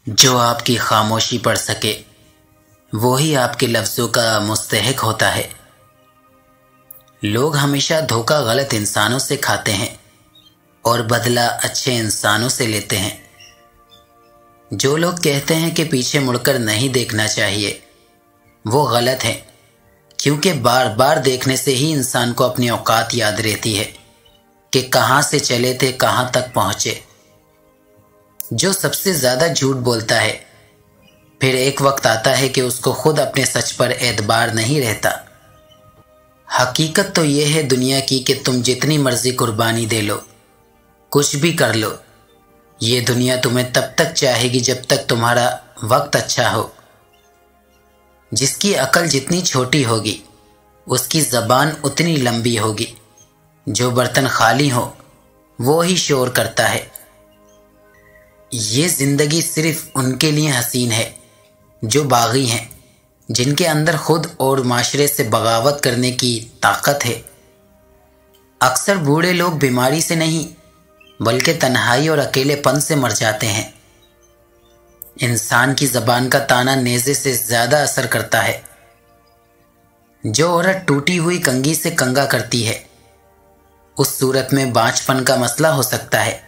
जो आपकी खामोशी पढ़ सके वो ही आपके लफ्ज़ों का मुस्तहिक होता है। लोग हमेशा धोखा गलत इंसानों से खाते हैं और बदला अच्छे इंसानों से लेते हैं। जो लोग कहते हैं कि पीछे मुड़कर नहीं देखना चाहिए, वो गलत है, क्योंकि बार बार देखने से ही इंसान को अपनी औकात याद रहती है कि कहाँ से चले थे कहाँ तक पहुँचे। जो सबसे ज़्यादा झूठ बोलता है, फिर एक वक्त आता है कि उसको खुद अपने सच पर एतबार नहीं रहता। हकीकत तो ये है दुनिया की कि तुम जितनी मर्जी कुर्बानी दे लो, कुछ भी कर लो, ये दुनिया तुम्हें तब तक चाहेगी जब तक तुम्हारा वक्त अच्छा हो। जिसकी अकल जितनी छोटी होगी उसकी ज़बान उतनी लंबी होगी। जो बर्तन खाली हो वो ही शोर करता है। ये ज़िंदगी सिर्फ उनके लिए हसीन है जो बागी हैं, जिनके अंदर खुद और माशरे से बगावत करने की ताकत है। अक्सर बूढ़े लोग बीमारी से नहीं बल्कि तन्हाई और अकेलेपन से मर जाते हैं। इंसान की ज़बान का ताना नेज़े से ज़्यादा असर करता है। जो औरत टूटी हुई कंघी से कंघा करती है, उस सूरत में बांझपन का मसला हो सकता है,